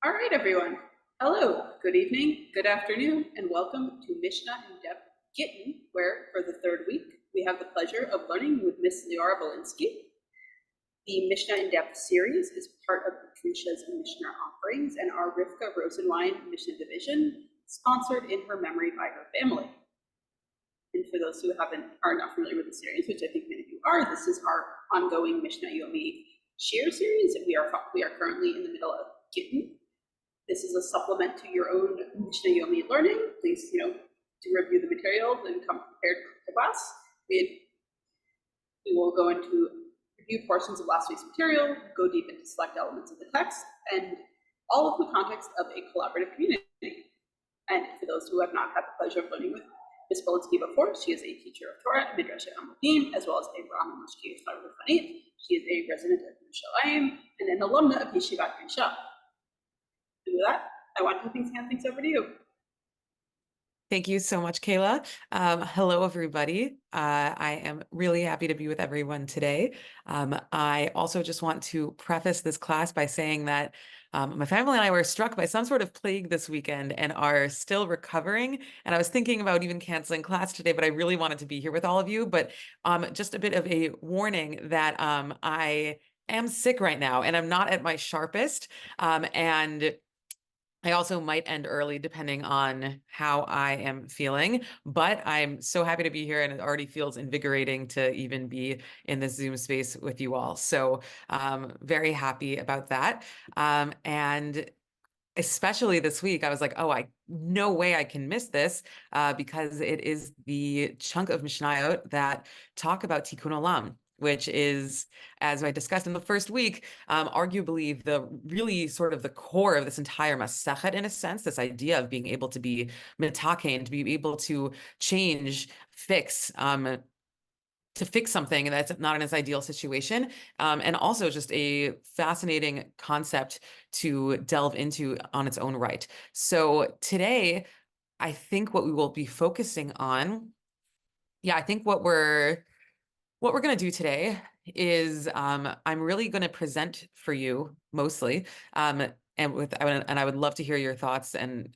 All right, everyone. Hello, good evening, good afternoon, and welcome to Mishnah in Depth Gittin, where for the third week we have the pleasure of learning with Miss Leora Balinsky. The Mishnah in Depth series is part of Drisha's Mishnah offerings and our Rifka Rosenwein Mishnah Division, sponsored in her memory by her family. And for those who are not familiar with the series, which I think many of you are, this is our ongoing Mishnah Yomit shiur series, and we are currently in the middle of Gittin. This is a supplement to your own Mishnah Yomit learning. Please, to review the materials and come prepared to class. We will go into review portions of last week's material, go deep into select elements of the text, and all of the context of a collaborative community. And for those who have not had the pleasure of learning with Ms. Balinsky before, she is a teacher of Torah at Midrash Amodim, as well as a Brahmin of Rabbanit. She is a resident of Yerushalayim and an alumna of Yeshivat Drisha. And with that, I want to hand things over to you. Thank you so much, Kayla. Hello, everybody. I am really happy to be with everyone today. I also just want to preface this class by saying that my family and I were struck by some sort of plague this weekend and are still recovering. And I was thinking about even canceling class today, but I really wanted to be here with all of you. But just a bit of a warning that I am sick right now and I'm not at my sharpest. And I also might end early depending on how I am feeling, but I'm so happy to be here and it already feels invigorating to even be in this Zoom space with you all. So very happy about that. And especially this week, I was like, oh, no way I can miss this because it is the chunk of mishnayot that talk about tikkun olam, which is, as I discussed in the first week, arguably the really sort of the core of this entire masechet in a sense, this idea of being able to be mitaken, to be able to change, to fix something that's not in its ideal situation, and also just a fascinating concept to delve into on its own right. So today, I think what we will be focusing on, I think what we're going to do today is I'm really going to present for you mostly, and I would love to hear your thoughts and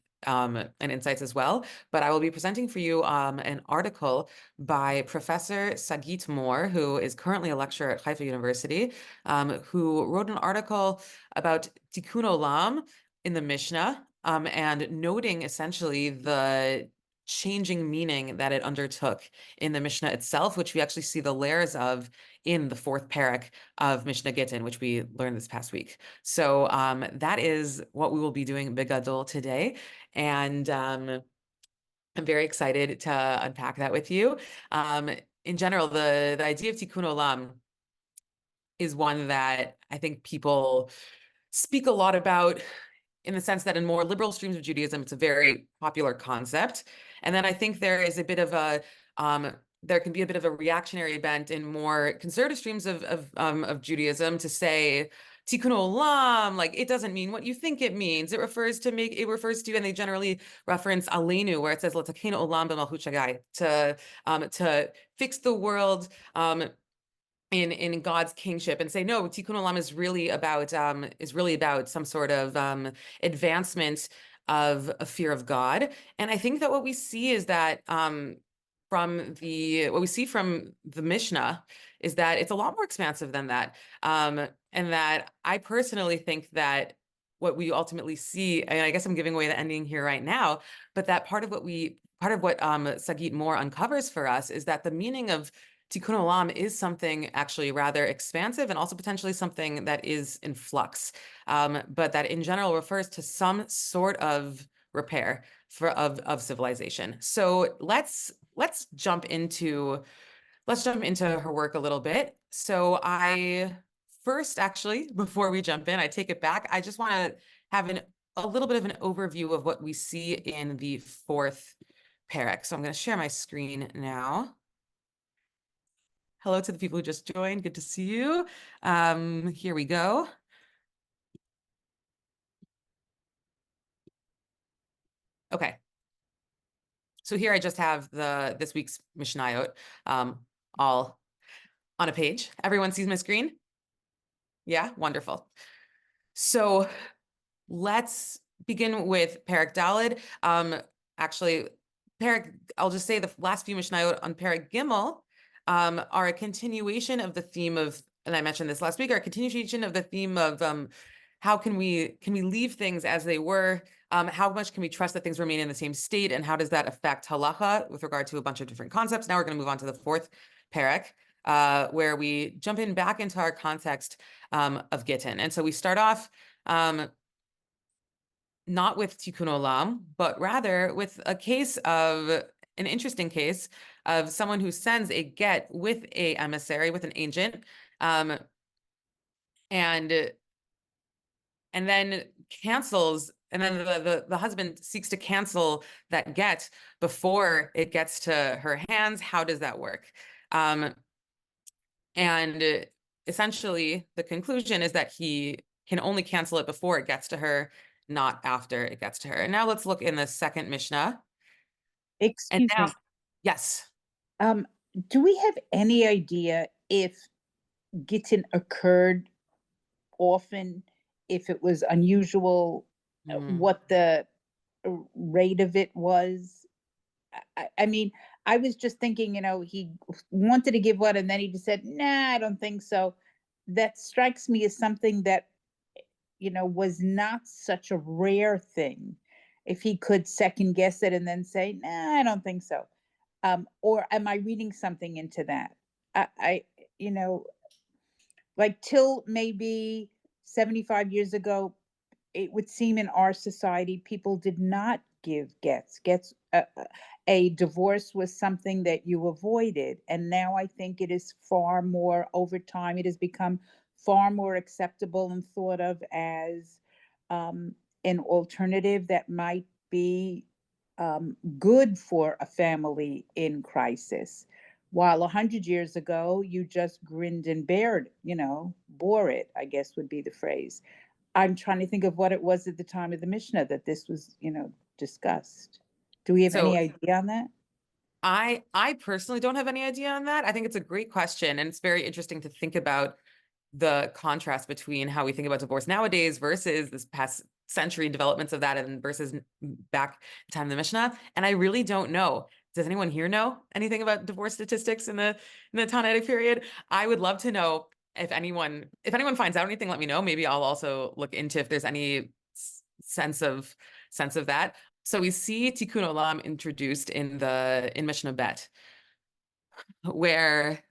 insights as well. But I will be presenting for you an article by Professor Sagit Moore, who is currently a lecturer at Haifa University, who wrote an article about tikkun olam in the Mishnah, and noting essentially the changing meaning that it undertook in the Mishnah itself, which we actually see the layers of in the fourth parak of Mishnah Gittin, which we learned this past week. So that is what we will be doing Bigadol today. And I'm very excited to unpack that with you. In general, the idea of tikkun olam is one that I think people speak a lot about, in the sense that in more liberal streams of Judaism, it's a very popular concept. And then I think there is a bit of a, there can be a bit of a reactionary bent in more conservative streams of Judaism to say, tikkun olam, like it doesn't mean what you think it means. It refers to, and they generally reference aleinu, where it says, l'takein olam b'malchut shagai, to fix the world, in God's kingship, and say, no, tikkun olam is really about some sort of advancement of a fear of God. And I think that what we see is that from the Mishnah is that it's a lot more expansive than that, and that I personally think that what we ultimately see, and I guess I'm giving away the ending here right now, but that part of what Sagit Moore uncovers for us is that the meaning of tikkun olam is something actually rather expansive and also potentially something that is in flux, but that in general refers to some sort of repair of civilization. So let's jump into her work a little bit. So I first, actually, before we jump in, I take it back. I just want to have a little bit of an overview of what we see in the fourth parak. So I'm going to share my screen now. Hello to the people who just joined. Good to see you. Here we go. Okay. So here I just have this week's mishnayot, all on a page. Everyone sees my screen? Yeah, wonderful. So let's begin with Perek Daled. Actually, I'll just say the last few mishnayot on Perek Gimel are a continuation of the theme of, and I mentioned this last week, are a continuation of the theme of how can we leave things as they were? How much can we trust that things remain in the same state? And how does that affect halacha with regard to a bunch of different concepts? Now we're going to move on to the fourth Perek, where we jump back into our context of Gittin. And so we start off not with Tikkun Olam, but rather with a case of an interesting case of someone who sends a get with a emissary, with an agent, and then cancels, and then the husband seeks to cancel that get before it gets to her hands. How does that work? And essentially, the conclusion is that he can only cancel it before it gets to her, not after it gets to her. And now let's look in the second Mishnah. Excuse me. Yes. Do we have any idea if Gittin occurred often, if it was unusual, what the rate of it was? I mean, I was just thinking, he wanted to give one and then he just said, nah, I don't think so. That strikes me as something that, was not such a rare thing. If he could second guess it and then say, nah, I don't think so. Or am I reading something into that? I like till maybe 75 years ago, it would seem in our society, people did not give gets. A divorce was something that you avoided. And now I think it is far more, over time, it has become far more acceptable and thought of as an alternative that might be good for a family in crisis. While 100 years ago, you just grinned and bore it, I guess would be the phrase. I'm trying to think of what it was at the time of the Mishnah that this was, discussed. Do we have any idea on that? I personally don't have any idea on that. I think it's a great question, and it's very interesting to think about the contrast between how we think about divorce nowadays versus this past century developments of that, and versus back in time of the Mishnah. And I really don't know. Does anyone here know anything about divorce statistics in the Tannaitic period? I would love to know. If anyone finds out anything, let me know. Maybe I'll also look into if there's any sense of that. So we see Tikkun Olam introduced in Mishnah Bet, where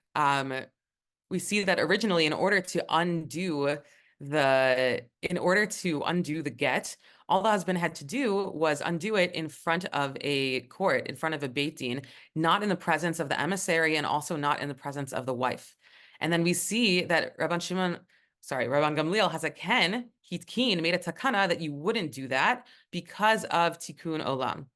we see that originally, in order to undo the get, all the husband had to do was undo it in front of a court, in front of a Beit Din, not in the presence of the emissary, and also not in the presence of the wife. And then we see that Rabban Gamliel has Hitkin made a takana that you wouldn't do that because of Tikkun Olam.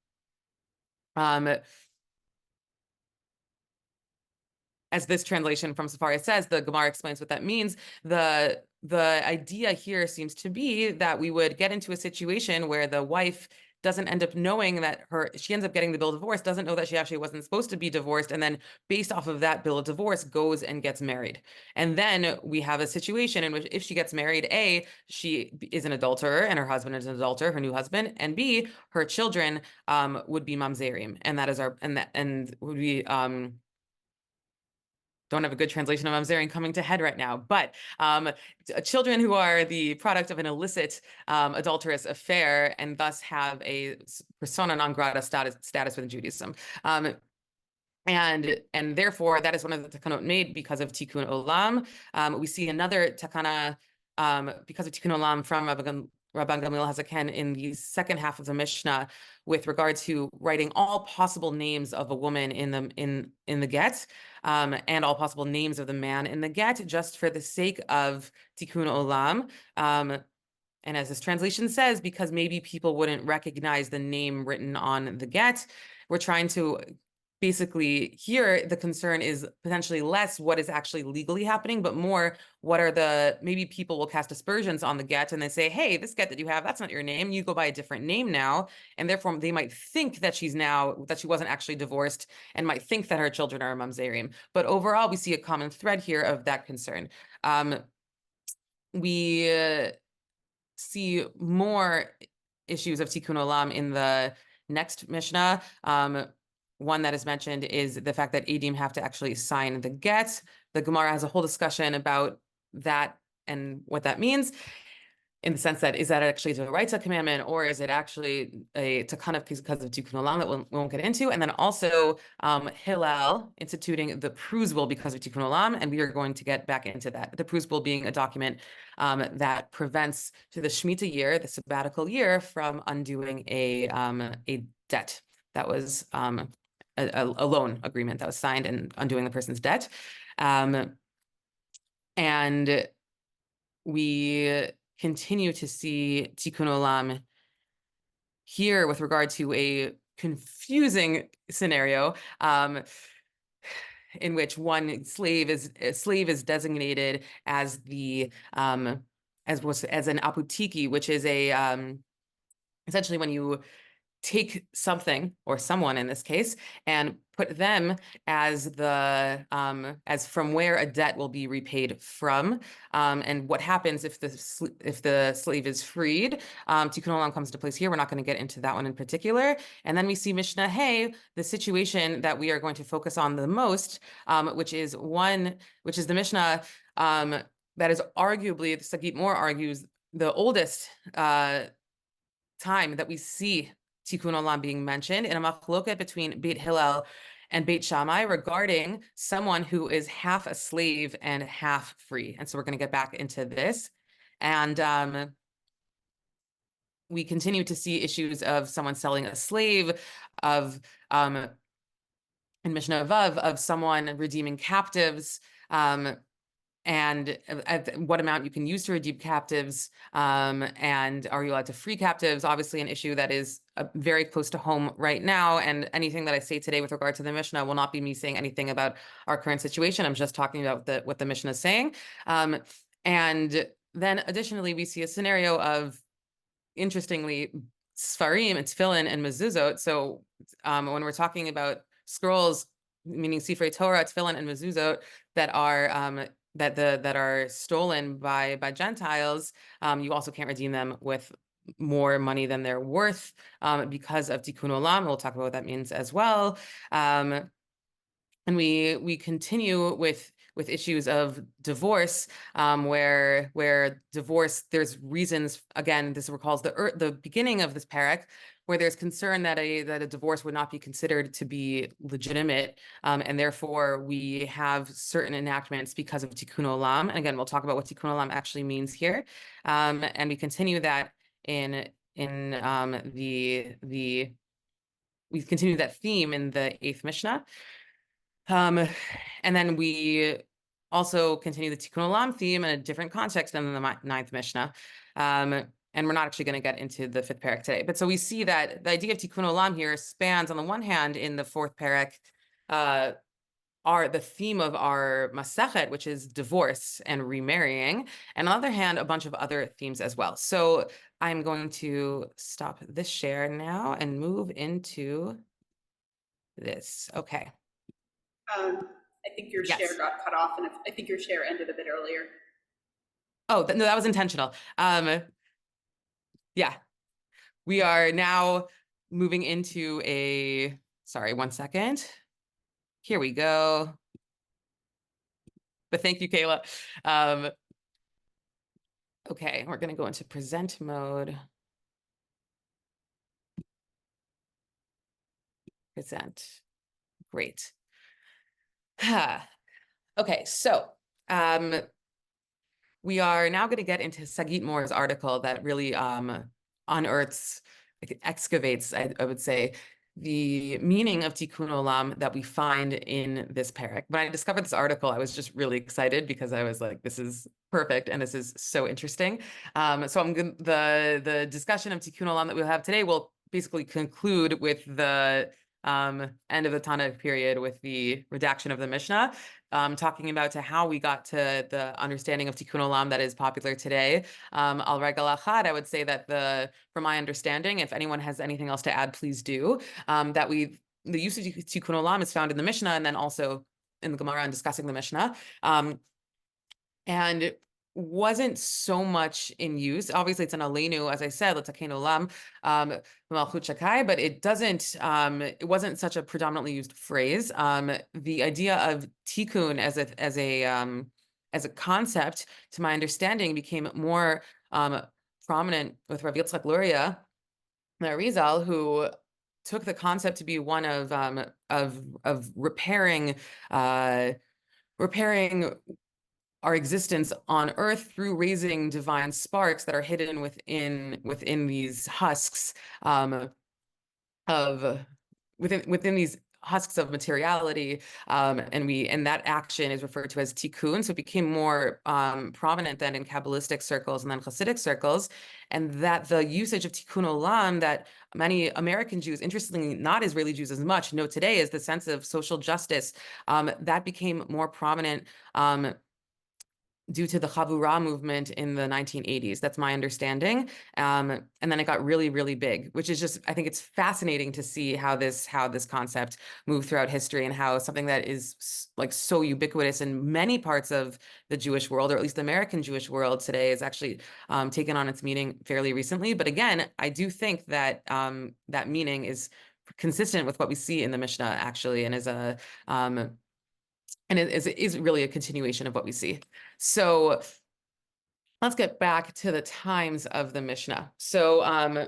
As this translation from Sefaria says, the Gemara explains what that means. The idea here seems to be that we would get into a situation where the wife doesn't end up knowing that she ends up getting the bill of divorce, doesn't know that she actually wasn't supposed to be divorced, and then based off of that bill of divorce goes and gets married. And then we have a situation in which if she gets married, A, she is an adulterer and her husband is an adulterer, her new husband, and B, her children would be mamzerim. And that is would be don't have a good translation of mamzerim coming to head right now, but children who are the product of an illicit adulterous affair and thus have a persona non grata status within Judaism. And therefore, that is one of the takanot made because of Tikkun Olam. We see another takana because of Tikkun Olam from Rabban Gamliel Hazaken in the second half of the Mishnah with regard to writing all possible names of a woman in the get, and all possible names of the man in the get, just for the sake of Tikkun Olam. And as this translation says, because maybe people wouldn't recognize the name written on the get, we're trying to basically here, the concern is potentially less what is actually legally happening, but more maybe people will cast aspersions on the get and they say, hey, this get that you have, that's not your name. You go by a different name now. And therefore they might think that she wasn't actually divorced and might think that her children are mamzerim. But overall, we see a common thread here of that concern. see more issues of tikkun olam in the next Mishnah. One that is mentioned is the fact that Edim have to actually sign the get. The Gemara has a whole discussion about that and what that means, in the sense that, is that actually a Raisa commandment, or is it actually a takana because of tikkun olam that we won't get into? And then also Hillel instituting the prusbul because of tikkun olam, and we are going to get back into that. The prusbul being a document that prevents to the Shemitah year, the sabbatical year, from undoing a debt that was a loan agreement that was signed and undoing the person's debt. And we continue to see tikkun olam here with regard to a confusing scenario in which one slave is designated as the as an apotiki, which is a essentially when you take something, or someone in this case, and put them as the as from where a debt will be repaid from, and what happens if the slave is freed. Tikkun olam comes into place here. We're not going to get into that one in particular. And then we see Mishnah Hey, the situation that we are going to focus on the most, which is the Mishnah that is arguably, the Sagit Mor argues, the oldest time that we see tikkun olam being mentioned in a machloket between Beit Hillel and Beit Shammai regarding someone who is half a slave and half free. And so we're going to get back into this. And we continue to see issues of someone selling a slave, of in Mishnah Vav, of someone redeeming captives, and at what amount you can use to redeem captives, and are you allowed to free captives? Obviously an issue that is very close to home right now, and anything that I say today with regard to the Mishnah will not be me saying anything about our current situation. I'm just talking about what the Mishnah is saying. And then additionally, we see a scenario of, interestingly, Sfarim, and Tefillin, and Mezuzot. So when we're talking about scrolls, meaning Sifrei Torah, Tefillin, and Mezuzot, that are that are stolen by Gentiles, you also can't redeem them with more money than they're worth because of tikkun olam. We'll talk about what that means as well. And we continue with issues of divorce, where divorce, there's reasons, again, this recalls the beginning of this parak, where there's concern that a divorce would not be considered to be legitimate, and therefore we have certain enactments because of tikkun olam. And again, we'll talk about what tikkun olam actually means here, and we continue that we continue that theme in the 8th Mishnah, and then we also continue the tikkun olam theme in a different context than the 9th Mishnah. And we're not actually going to get into the 5th parak today. But so we see that the idea of tikkun olam here spans, on the one hand, in the 4th parak, the theme of our masechet, which is divorce and remarrying, and on the other hand, a bunch of other themes as well. So I'm going to stop this share now and move into this. Okay. I think your share got cut off, and I think your share ended a bit earlier. Oh, no, that was intentional. Yeah, we are now moving into sorry, one second. Here we go. But thank you, Kayla. Okay, we're going to go into present mode. Present. Great. Okay, so we are now going to get into Sagit Mor's article that really unearths, excavates, I would say, the meaning of tikkun olam that we find in this parak. When I discovered this article, I was just really excited because I was like, this is perfect and this is so interesting. So the discussion of tikkun olam that we'll have today will basically conclude with the end of the Tana period with the redaction of the Mishnah, talking about how we got to the understanding of tikkun olam that is popular today. Al regal achad, I would say that from my understanding, if anyone has anything else to add, please do. That the use of tikkun olam is found in the Mishnah and then also in the Gemara and discussing the Mishnah. And wasn't so much in use. Obviously, it's an aleinu, as I said, l'takein olam, malchut shakai, but it doesn't. It wasn't such a predominantly used phrase. The idea of tikkun as a concept, to my understanding, became more prominent with Rav Yitzchak Luria Rizal, who took the concept to be one of repairing our existence on earth through raising divine sparks that are hidden within these husks within these husks of materiality, and that action is referred to as tikkun. So it became more prominent then in Kabbalistic circles and then Hasidic circles, and that the usage of tikkun olam that many American Jews, interestingly not Israeli Jews as much, know today is the sense of social justice, that became more prominent due to the Chavurah movement in the 1980s. That's my understanding. And then it got really, really big, which is just, I think it's fascinating to see how this concept moved throughout history, and how something that is like so ubiquitous in many parts of the Jewish world, or at least the American Jewish world today, is actually taken on its meaning fairly recently. But again, I do think that that meaning is consistent with what we see in the Mishnah, actually, and it is really a continuation of what we see. So let's get back to the times of the Mishnah. So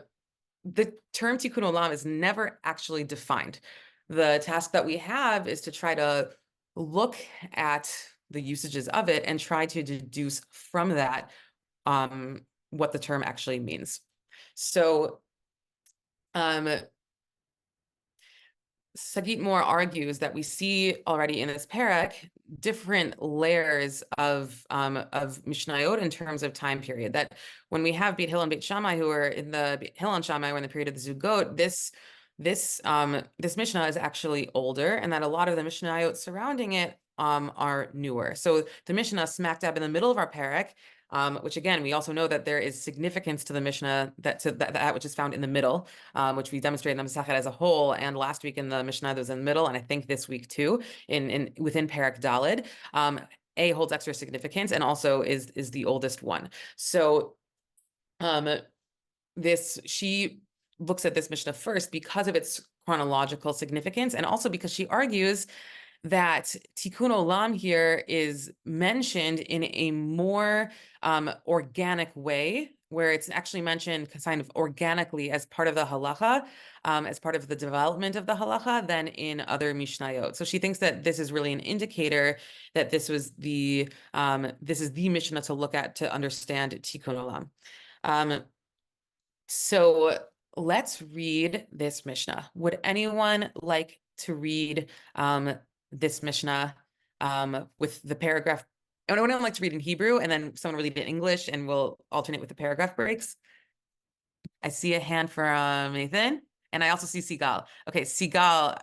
the term tikkun olam is never actually defined. The task that we have is to try to look at the usages of it and try to deduce from that what the term actually means. So Sagit Moore argues that we see already in this parak different layers of mishnayot in terms of time period. That when we have Beit Hillel and Beit Shammai, who are in the Beit Hillel and Shammai were in the period of the Zugot, this Mishnah is actually older, and that a lot of the mishnayot surrounding it are newer. So the Mishnah smack dab in the middle of our parak, which again, we also know that there is significance to the Mishnah, that which is found in the middle, which we demonstrated in the Masachet as a whole, and last week in the Mishnah that was in the middle, and I think this week too, within Parak Daled. A holds extra significance and also is the oldest one. So she looks at this Mishnah first because of its chronological significance, and also because she argues that tikkun olam here is mentioned in a more organic way, where it's actually mentioned kind of organically as part of the halacha, as part of the development of the halacha, than in other mishnayot. So she thinks that this is really an indicator that this is the Mishnah to look at to understand tikkun olam. So let's read this Mishnah. Would anyone like to read this Mishnah with the paragraph? I would like to read in Hebrew, and then someone read it in English, and we'll alternate with the paragraph breaks. I see a hand from Nathan, and I also see Sigal. Okay, Sigal,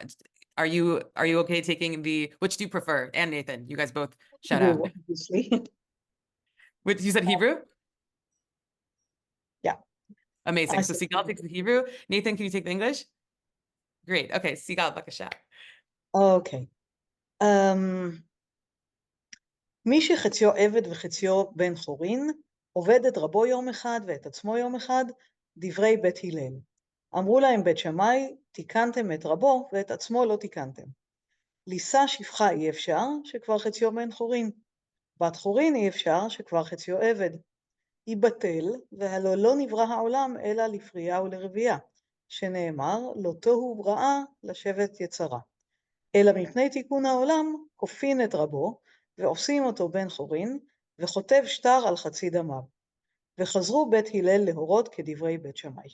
are you okay taking which do you prefer? And Nathan, you guys both shout out. Obviously. What, you said Hebrew? Yeah. Amazing. So Sigal takes the Hebrew. Nathan, can you take the English? Great. Okay, Sigal, b'kasha. אוקיי. מי שחציו עבד וחציו בן חורין, עובד את רבו יום אחד ואת עצמו יום אחד, דברי בית הלל. אמרו להם בית שמאי, תיקנתם את רבו ואת עצמו לא תיקנתם. לישא שפחה אי אפשר, שכבר חציו בן חורין. בת חורין אי אפשר, שכבר חציו עבד. ייבטל, והלא לא נברא העולם אלא לפרייה ולרבייה, שנאמר, לא תוהו בראה לשבת יצרה. אלא מפני תיקון העולם, כופין את רבו, ועושים אותו בן חורין, וכותב שטר על חצי דמיו. וחזרו בית הלל להורות כדברי בית שמאי.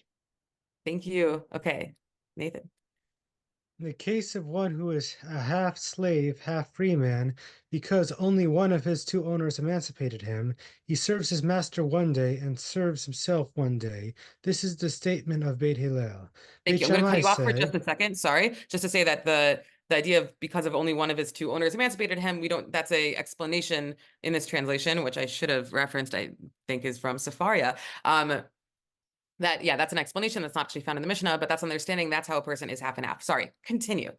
Thank you. Okay, Nathan. In the case of one who is a half slave, half free man, because only one of his two owners emancipated him, he serves his master one day and serves himself one day. This is the statement of Beit Hillel. Thank Beit you. I'm going to cut you off for Shammai just a second. Sorry. Just to say that the idea of because of only one of his two owners emancipated him, that's a explanation in this translation, which I should have referenced, I think is from Safaria. That's an explanation that's not actually found in the Mishnah, but that's understanding that's how a person is half and half. Sorry, continue.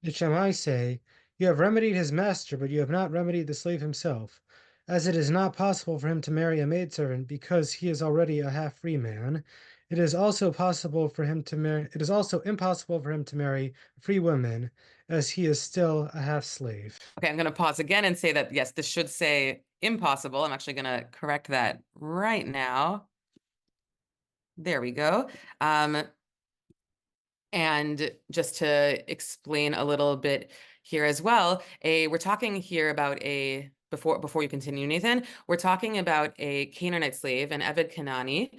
Beit Shammai say, you have remedied his master, but you have not remedied the slave himself. as it is not possible for him to marry a maidservant because he is already a half-free man. It is also impossible for him to marry a free woman, as he is still a half-slave. Okay, I'm going to pause again and say that, yes, this should say impossible. I'm actually going to correct that right now. There we go. And just to explain a little bit here as well, we're talking here about before you continue, Nathan, we're talking about a Canaanite slave, an Eved Kanani,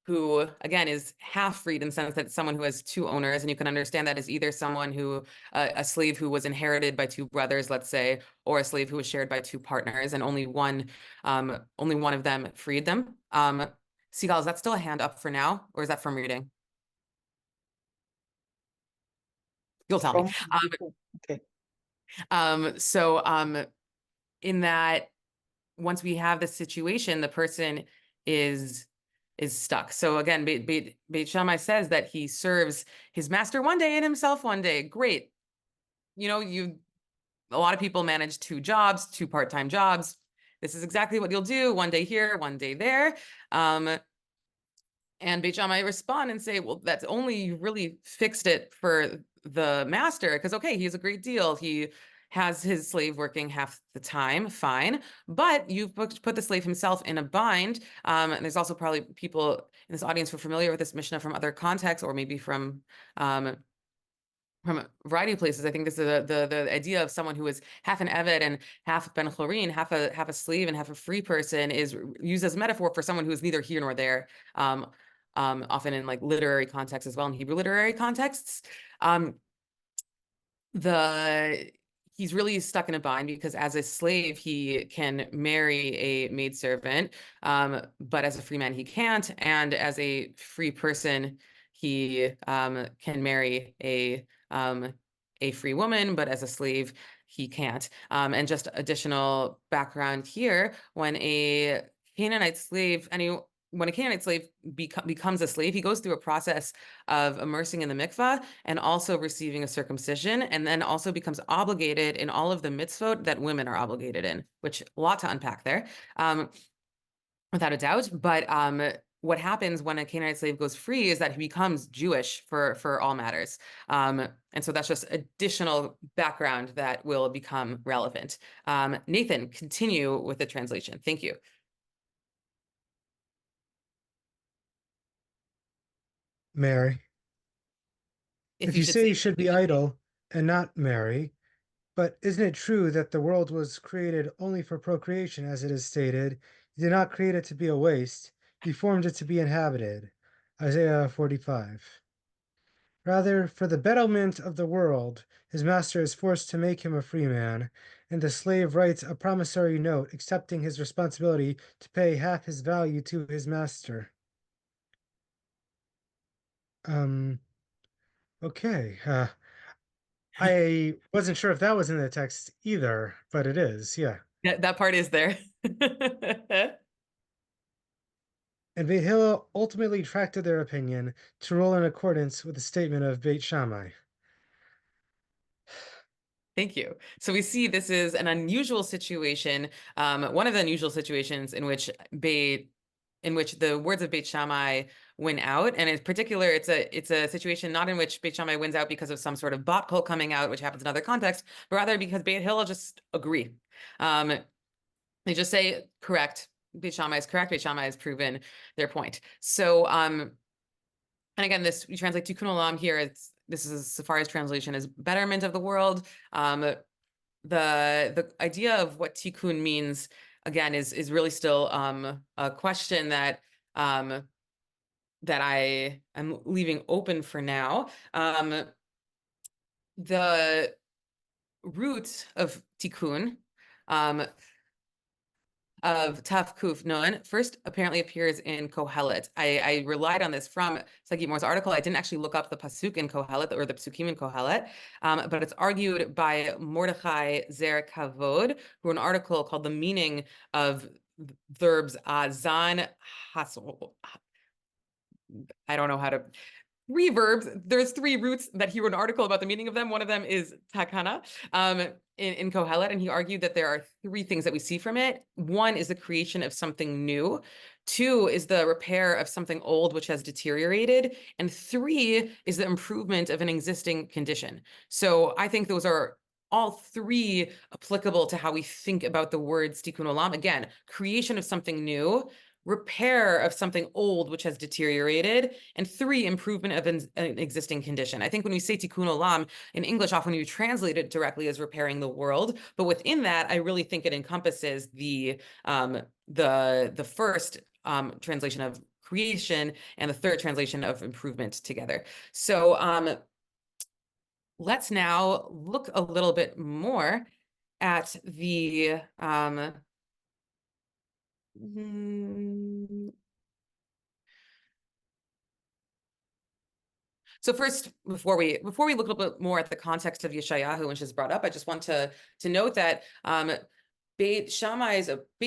who, again, is half freed in the sense that it's someone who has two owners, and you can understand that as either someone who, a slave who was inherited by two brothers, let's say, or a slave who was shared by two partners, and only one of them freed them. Sigal, is that still a hand up for now, or is that from reading? You'll tell me. Okay. In that, once we have the situation, the person is stuck. So again, Beit Shammai says that he serves his master one day and himself one day. Great. You know, a lot of people manage two jobs, two part-time jobs. This is exactly what you'll do, one day here, one day there. And Beit Shammai respond and say, well, that's only you really fixed it for the master, because, okay, he has a great deal. He has his slave working half the time, fine. But you've put the slave himself in a bind. And there's also probably people in this audience who are familiar with this Mishnah from other contexts, or maybe from a variety of places. I think this is the idea of someone who is half an Eved and half Ben Chorin, half a slave and half a free person, is used as a metaphor for someone who is neither here nor there. Often in like literary contexts as well, in Hebrew literary contexts. He's really stuck in a bind because as a slave, he can marry a maidservant, but as a free man, he can't. And as a free person, he can marry a free woman, but as a slave, he can't. And just additional background here, when a Canaanite slave, when a Canaanite slave becomes a slave, he goes through a process of immersing in the mikvah and also receiving a circumcision, and then also becomes obligated in all of the mitzvot that women are obligated in, which a lot to unpack there, without a doubt. But what happens when a Canaanite slave goes free is that he becomes Jewish for all matters. And so that's just additional background that will become relevant. Nathan, continue with the translation. Thank you. Marry. If you say you should be idle and not marry, but isn't it true that the world was created only for procreation, as it is stated? You did not create it to be a waste, you formed it to be inhabited. Isaiah 45. Rather, for the betterment of the world, his master is forced to make him a free man, and the slave writes a promissory note accepting his responsibility to pay half his value to his master. Okay. I wasn't sure if that was in the text either, but it is, yeah. That part is there. And Beit Hillel ultimately retracted their opinion to rule in accordance with the statement of Beit Shammai. Thank you. So we see this is an unusual situation, one of the unusual situations in which the words of Beit Shammai win out. And in particular, it's a situation not in which Beit Shammai wins out because of some sort of bot cult coming out, which happens in other contexts, but rather because Beit Hillel just agree. They just say, correct, Beit Shammai is correct, Beit Shammai has proven their point. So, and again, we translate Tikkun Olam here. This is Safari's translation is betterment of the world. The idea of what tikkun means, again, is really still a question that I am leaving open for now. The root of tikkun, of Taf Kuf Nun, first apparently appears in Kohelet. I relied on this from Sagi Moore's article. I didn't actually look up the pasuk in Kohelet or the psukim in Kohelet, but it's argued by Mordechai Zer Kavod, who an article called "The Meaning of Verbs Azan Hasol." I don't know how to. three verbs. There's three roots that he wrote an article about the meaning of them. One of them is takana in Kohelet, and he argued that there are three things that we see from it. One is the creation of something new. Two is the repair of something old which has deteriorated. And three is the improvement of an existing condition. So I think those are all three applicable to how we think about the words tikkun olam. Again, creation of something new, repair of something old which has deteriorated, and three, improvement of an existing condition. I think when we say tikkun olam in English, often we translate it directly as repairing the world, but within that, I really think it encompasses the first translation of creation and the third translation of improvement together. So let's now look a little bit more at the so first, before we look a little bit more at the context of Yeshayahu, which is brought up, I just want to note that Beit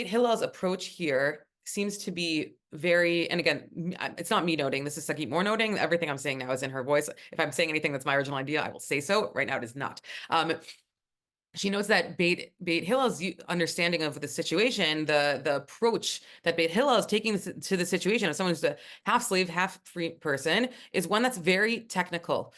Hillel's approach here seems to be very, and again, it's not me noting, this is Sagit Moore noting. Everything I'm saying now is in her voice. If I'm saying anything that's my original idea, I will say so. Right now, it is not. She notes that Beit Hillel's understanding of the situation, the approach that Beit Hillel is taking to the situation of someone who's a half slave, half free person, is one that's very technical,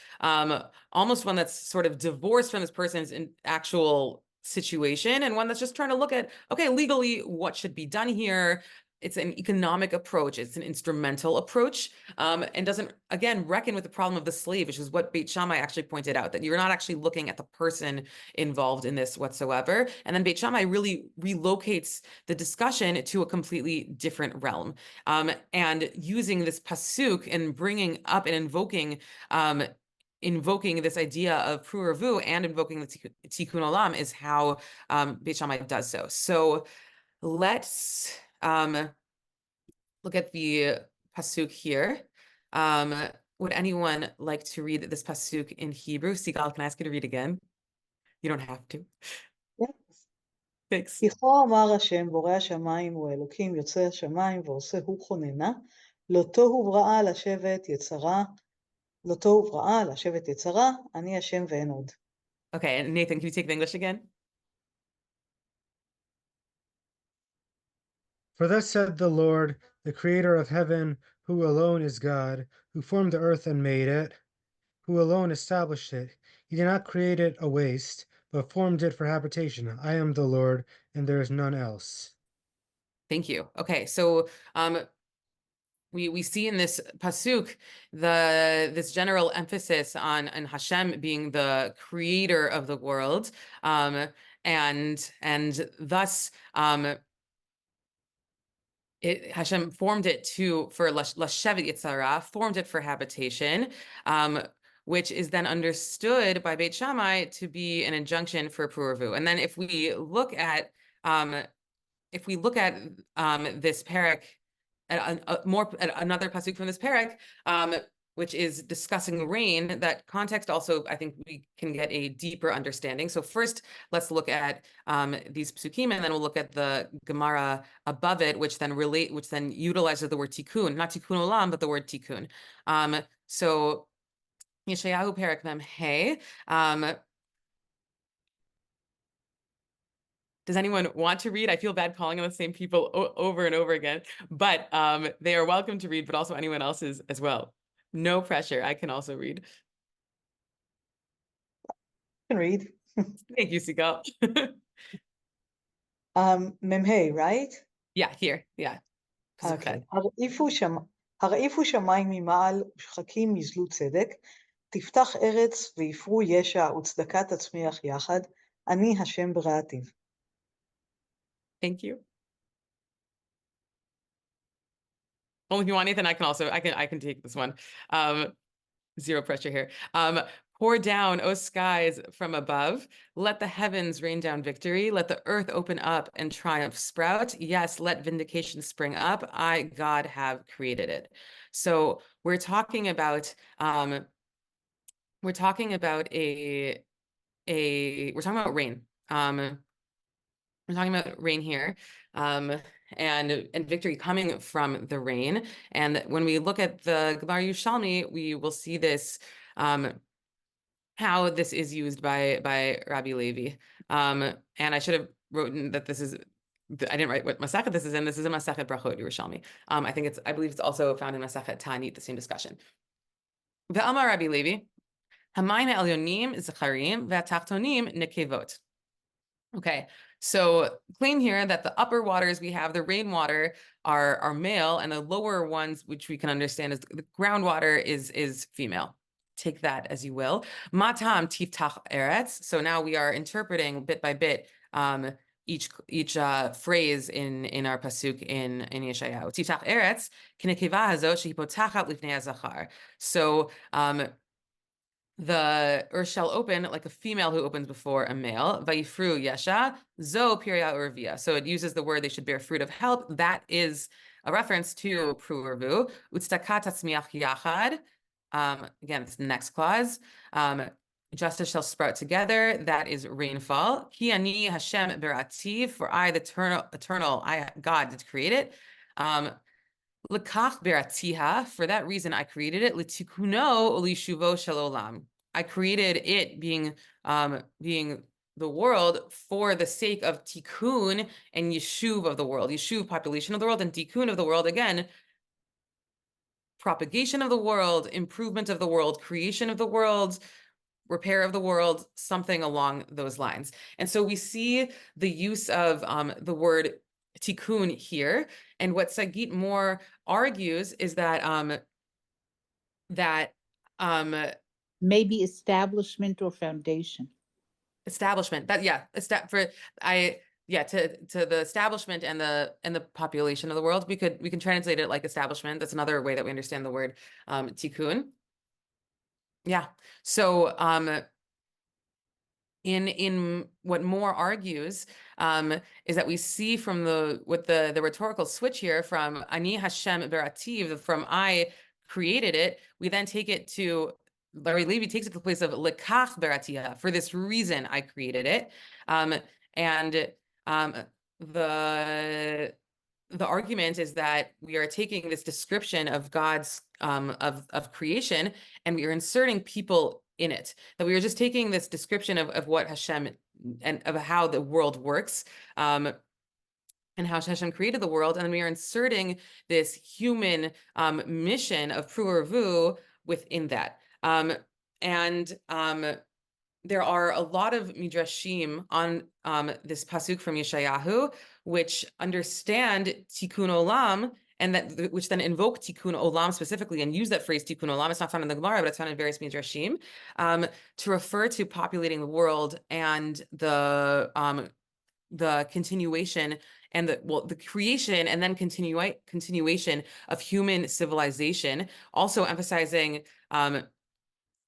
almost one that's sort of divorced from this person's actual situation, and one that's just trying to look at, okay, legally, what should be done here. It's an economic approach. It's an instrumental approach, and doesn't, again, reckon with the problem of the slave, which is what Beit Shammai actually pointed out, that you're not actually looking at the person involved in this whatsoever. And then Beit Shammai really relocates the discussion to a completely different realm. And using this pasuk and bringing up and invoking this idea of Pru and invoking the Tikkun Olam is how Beit Shammai does so. So let's look at the pasuk here. Would anyone like to read this pasuk in Hebrew? Sigal, can I ask you to read again? You don't have to. Yes. Thanks. כי כה אמר השם בורא השמיים הוא אלוקים יוצר השמיים ועושה הוא כוננה, לא תוהו בראה לשבת יצרה, לא תוהו בראה לשבת יצרה, אני השם ואין עוד. Okay, and Nathan, can you take the English again? For thus said the Lord, the creator of heaven, who alone is God, who formed the earth and made it, who alone established it. He did not create it a waste, but formed it for habitation. I am the Lord, and there is none else. Thank you. Okay, so we see in this pasuk this general emphasis on Hashem being the creator of the world, and thus Hashem formed it for Lashevet Yitzhara, formed it for habitation, which is then understood by Beit Shammai to be an injunction for Puravu. And then if we look at this parak, another pasuk from this parak, which is discussing rain, that context also, I think we can get a deeper understanding. So first, let's look at these psukim, and then we'll look at the Gemara above it, which then utilizes the word tikkun, not tikkun olam, but the word tikkun. So Yeshayahu Perek Mem Hey. Does anyone want to read? I feel bad calling on the same people over and over again, but they are welcome to read, but also anyone else is as well. No pressure. I can also read. I can read. Thank you, Sigal. Memhei, right? Yeah, here. Yeah. Okay. הרעיפו שמיים ממעל ושחקים יזלו צדק, תפתח ארץ ויפרו ישע וצדקה תצמיח יחד, אני השם בראתיו. Thank you. Well, if you want Nathan, I can take this one. Zero pressure here. Pour down, O skies from above. Let the heavens rain down victory. Let the earth open up and triumph sprout. Yes, let vindication spring up. I, God, have created it. So we're talking about rain. We're talking about rain here. and victory coming from the rain. And when we look at the Gemara Yerushalmi, we will see this, how this is used by Rabbi Levi. And I should have written that this is, I didn't write what Masachet this is in. This is in Masachet Brachot Yerushalmi. I believe it's also found in Masachet Ta'anit, the same discussion. Ve'amar Rabbi Levi, Hamayim Elyonim Zecharim ve'Tachtonim Nekevot. Okay, so claim here that the upper waters we have, the rainwater, are male, and the lower ones, which we can understand as the groundwater, is female. Take that as you will. Matam tiftach eretz. So now we are interpreting bit by bit each phrase in our pasuk in Yeshayahu. Tiftach eretz kinekeva hazot shehipotachat lifnei hazachar. So the earth shall open like a female who opens before a male. Vayifru yesha zo pirya urvia. So it uses the word they should bear fruit of help. That is a reference to pru urvu. Utstakat tatzmiach yachad. Again, it's the next clause. Justice shall sprout together. That is rainfall. Ki ani Hashem berati. For I, the eternal, I God did create it. Lekach beratiha. For that reason, I created it. Litikuno ulishuvo shalolam. I created it being the world for the sake of tikkun and yeshuv of the world. Yeshuv, population of the world, and tikkun of the world. Again, propagation of the world, improvement of the world, creation of the world, repair of the world, something along those lines. And so we see the use of the word tikkun here. And what Sagit Moore argues is that Maybe establishment or foundation. Establishment, that to the establishment and the population of the world. We can translate it like establishment. That's another way that we understand the word tikkun. Yeah. So in what Moore argues is that we see from the rhetorical switch here from Ani Hashem Berativ, from I created it, we then take it to Larry Levy takes it to the place of lekach beratia. For this reason, I created it, and the argument is that we are taking this description of God's of creation, and we are inserting people in it. That we are just taking this description of what Hashem and of how the world works, and how Hashem created the world, and then we are inserting this human mission of pru urvu within that. There are a lot of midrashim on this pasuk from Yeshayahu, which understand tikkun olam, and which then invoke tikkun olam specifically and use that phrase tikkun olam. It's not found in the Gemara, but it's found in various midrashim to refer to populating the world and the continuation and the creation and then continuation of human civilization, also emphasizing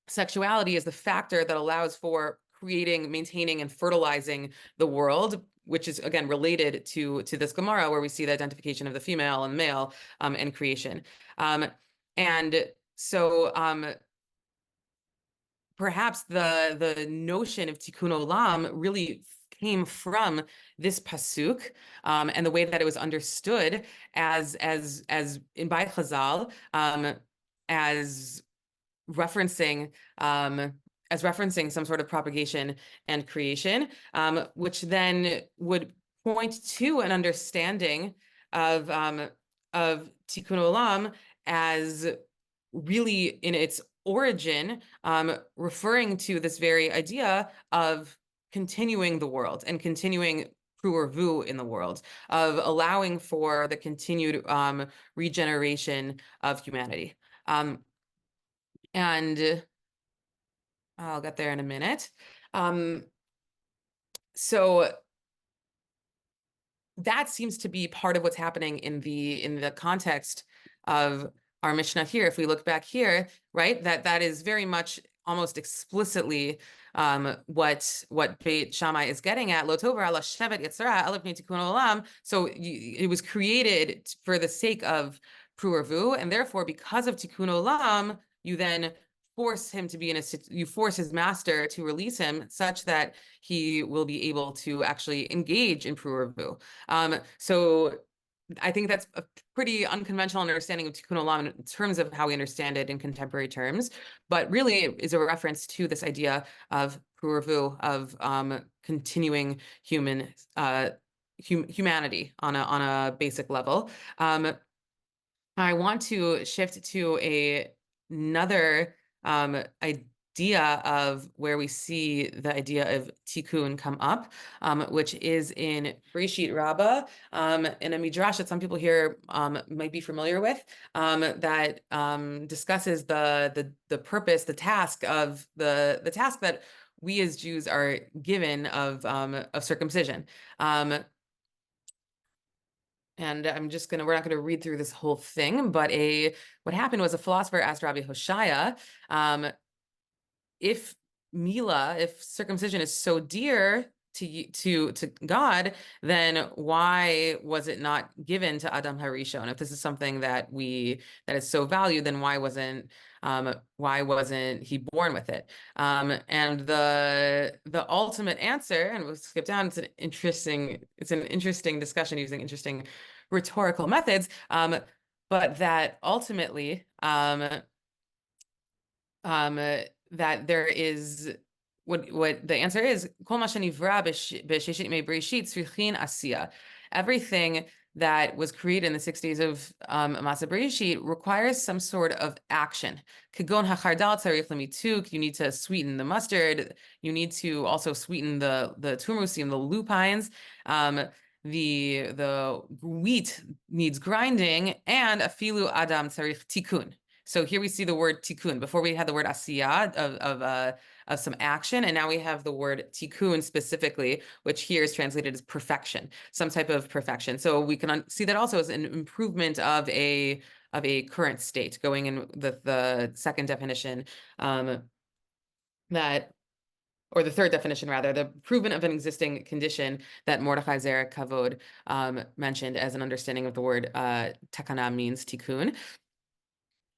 sexuality is the factor that allows for creating, maintaining, and fertilizing the world, which is again related to this Gemara, where we see the identification of the female and male and creation. And so perhaps the notion of tikkun olam really came from this pasuk and the way that it was understood as in by Chazal as referencing some sort of propagation and creation, which then would point to an understanding of tikkun olam as really in its origin referring to this very idea of continuing the world and continuing pru urvu in the world, of allowing for the continued regeneration of humanity. And I'll get there in a minute. So that seems to be part of what's happening in the context of our Mishnah here. If we look back here, right, that is very much almost explicitly what Beit Shammai is getting at. Lo tover ala shevet yitzara elifnei tikkun olam. So it was created for the sake of pru urvu, and therefore, because of tikkun olam, you then force him to be you force his master to release him such that he will be able to actually engage in pru urvu. So I think that's a pretty unconventional understanding of tikkun olam in terms of how we understand it in contemporary terms, but really it is a reference to this idea of pru'urvu, of continuing humanity on a basic level. I want to shift to another idea of where we see the idea of tikkun come up, which is in Breshit Rabbah, in a midrash that some people here might be familiar with, that discusses the purpose, the task of the task that we as Jews are given of circumcision. And we're not gonna read through this whole thing, but what happened was a philosopher asked Rabbi Hoshaya, if circumcision is so dear to God, then why was it not given to Adam Harishon? If this is something that is so valued, then why wasn't he born with it? And the ultimate answer, and we'll skip down, it's an interesting discussion using interesting rhetorical methods, but that ultimately that there is what the answer is, everything that was created in the 6 days of Masa Bereshit requires some sort of action. You need to sweeten the mustard. You need to also sweeten the turmusim, the lupines. The wheat needs grinding, and afilu adam tzarich tikun. So here we see the word tikkun. Before we had the word asiyah of some action, and now we have the word tikkun specifically, which here is translated as perfection, some type of perfection. So we can see that also as an improvement of a current state, going in the second definition, or the third definition rather, the improvement of an existing condition that Mordechai Zer Kavod mentioned as an understanding of the word takana means tikkun.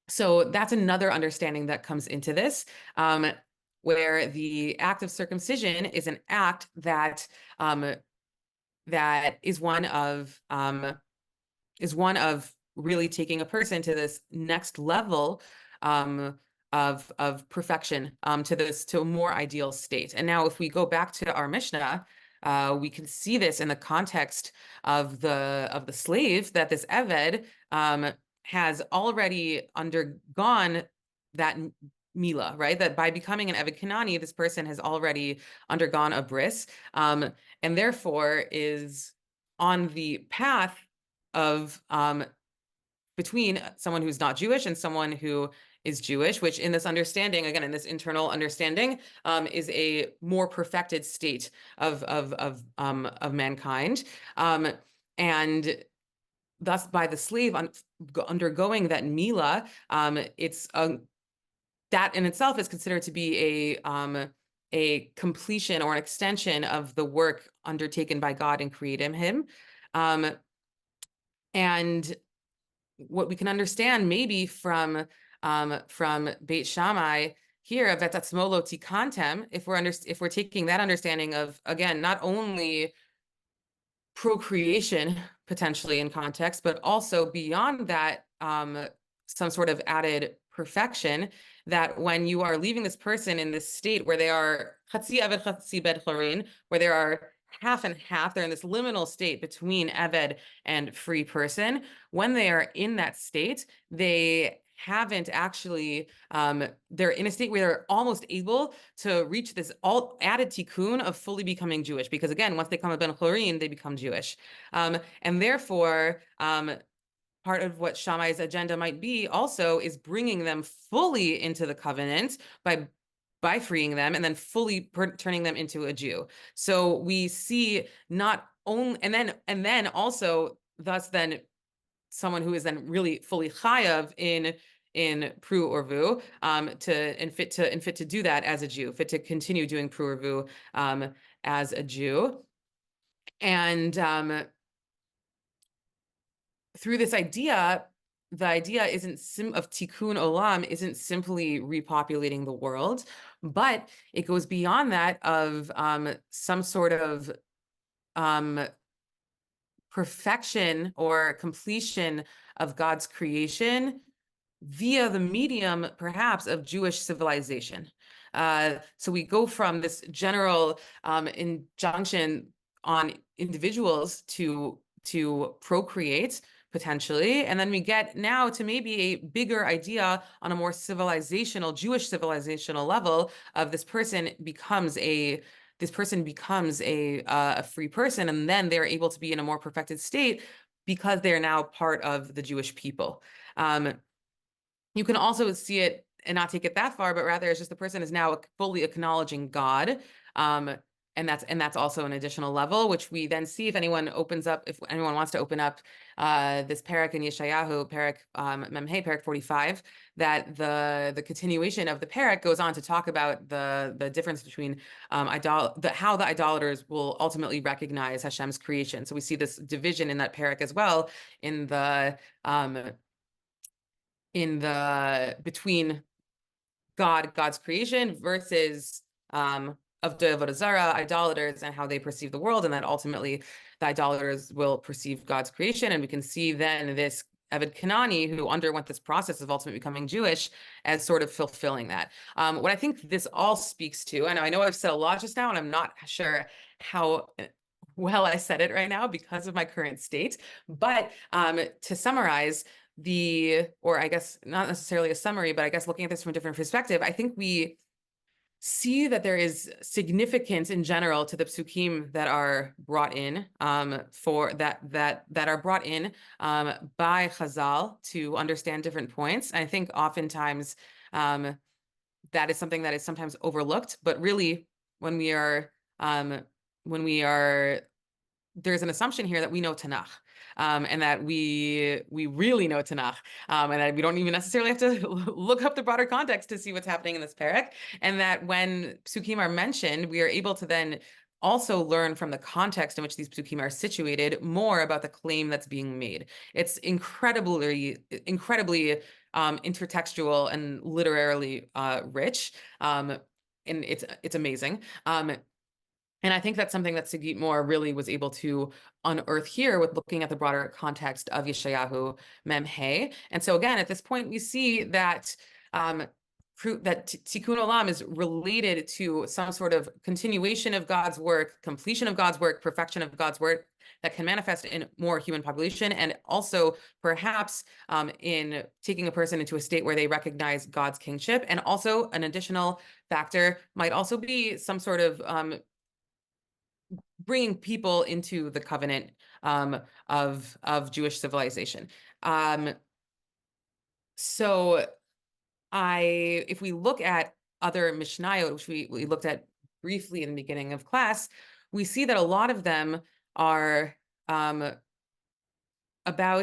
So that's another understanding that comes into this, where the act of circumcision is an act that is one of really taking a person to this next level of perfection, to a more ideal state. And now, if we go back to our Mishnah, we can see this in the context of the slave, that this Eved has already undergone that Mila, right? That by becoming an Eved Kanani, this person has already undergone a bris, and therefore is on the path of between someone who's not Jewish and someone who is Jewish, which in this understanding, again, in this internal understanding, is a more perfected state of mankind, and thus by the slave undergoing that Mila, it's that in itself is considered to be a completion or an extension of the work undertaken by God in creating him. And what we can understand maybe from Beit Shammai here of vetatzmo tikantem, if we're taking that understanding of, again, not only procreation potentially in context, but also beyond that, some sort of added perfection, that when you are leaving this person in this state where they are chatzi eved chatzi bed chorin, where they are half and half, they're in this liminal state between eved and free person. When they are in that state, they haven't actually, they're in a state where they're almost able to reach this added tikkun of fully becoming Jewish, because again, once they come a ben chorin, they become Jewish. And therefore, part of what Shammai's agenda might be also is bringing them fully into the covenant by freeing them and then fully turning them into a Jew. So we see not only, and then also thus then someone who is then really fully chayav in pru urvu, fit to do that as a Jew, fit to continue doing pru urvu as a Jew. And through this idea, the idea of tikkun olam isn't simply repopulating the world, but it goes beyond that of some sort of perfection or completion of God's creation via the medium, perhaps, of Jewish civilization. So we go from this general injunction on individuals to procreate, potentially, and then we get now to maybe a bigger idea on a more civilizational, Jewish civilizational level of this person becomes a free person, and then they're able to be in a more perfected state because they're now part of the Jewish people. You can also see it and not take it that far, but rather it's just the person is now fully acknowledging God. And that's also an additional level, which we then see if anyone wants to open up this parak in Yeshayahu, parak Memhe, parak 45, that the continuation of the parak goes on to talk about the difference between how the idolaters will ultimately recognize Hashem's creation. So we see this division in that parak as well in the between God's creation versus of the Avodah Zarah, idolaters, and how they perceive the world, and that ultimately the idolaters will perceive God's creation. And we can see then this Eved Kanani, who underwent this process of ultimately becoming Jewish, as sort of fulfilling that. What I think this all speaks to, and I know I've said a lot just now, and I'm not sure how well I said it right now because of my current state, but to summarize, or I guess not necessarily a summary, but I guess looking at this from a different perspective, I think we see that there is significance in general to the psukim that are brought in that are brought in by Chazal to understand different points. And I think oftentimes that is something that is sometimes overlooked, but really when we are there's an assumption here that we know Tanakh. And that we really know Tanakh, and that we don't even necessarily have to look up the broader context to see what's happening in this parak, and that when psukim are mentioned, we are able to then also learn from the context in which these psukim are situated more about the claim that's being made. It's incredibly intertextual and literarily rich, and it's amazing. And I think that's something that Sigit Moore really was able to unearth here with looking at the broader context of Yeshayahu Memhe. And so again, at this point, we see that that Tikkun Olam is related to some sort of continuation of God's work, completion of God's work, perfection of God's work that can manifest in more human population, and also perhaps in taking a person into a state where they recognize God's kingship. And also an additional factor might also be some sort of bringing people into the covenant of Jewish civilization. So if we look at other mishnayot, which we looked at briefly in the beginning of class, we see that a lot of them are about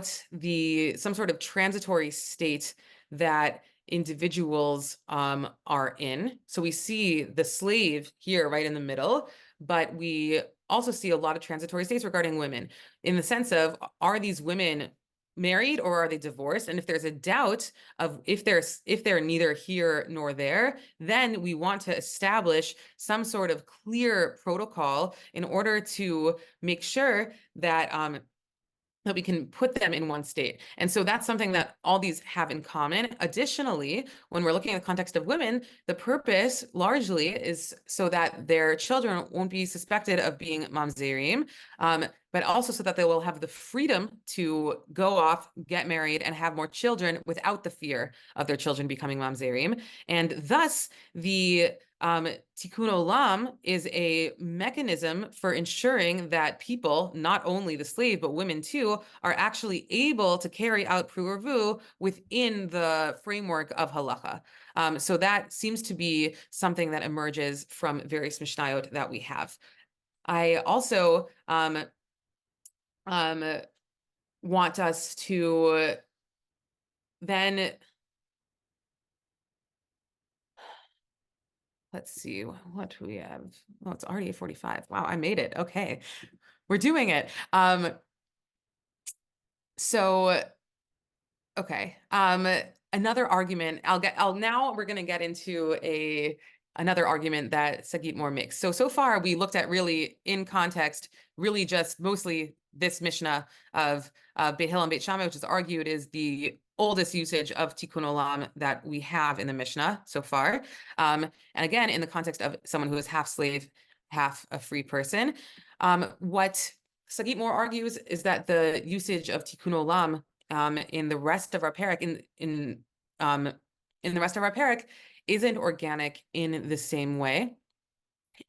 some sort of transitory state that individuals are in. So we see the slave here right in the middle, but we also see a lot of transitory states regarding women, in the sense of, are these women married or are they divorced? And if there's a doubt of if they're neither here nor there, then we want to establish some sort of clear protocol in order to make sure that that we can put them in one state. And so that's something that all these have in common. Additionally, when we're looking at the context of women, the purpose largely is so that their children won't be suspected of being mamzerim, but also so that they will have the freedom to go off, get married, and have more children without the fear of their children becoming mamzerim. And thus, the Tikkun Olam is a mechanism for ensuring that people, not only the slave, but women too, are actually able to carry out Pru within the framework of halacha. So that seems to be something that emerges from various mishnayot that we have. I also want us to then... Let's see what we have. Oh, it's already 45. Wow, I made it. Okay, we're doing it. Okay. Another argument. Now we're going to get into another argument that Sigit Moore makes. So far we looked at really in context, really just mostly this Mishnah of Beit Hillel and Beit Shammai, which is argued is the oldest usage of tikkun olam that we have in the Mishnah so far. And again, in the context of someone who is half slave, half a free person. What Sagit Moore argues is that the usage of tikkun olam in the rest of our parak, in the rest of our parak, isn't organic in the same way,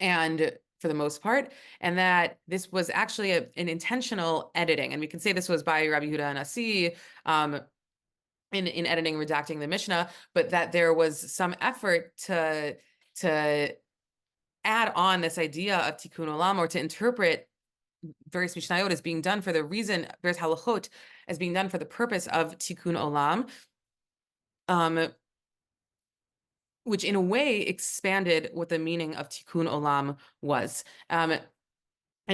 and for the most part, and that this was actually an intentional editing, and we can say this was by Rabbi Yehuda Nasi in editing, redacting the Mishnah, but that there was some effort to add on this idea of tikkun olam, or to interpret various mishnayot as being done for the reason, various halachot as being done for the purpose of tikkun olam, which in a way expanded what the meaning of tikkun olam was. And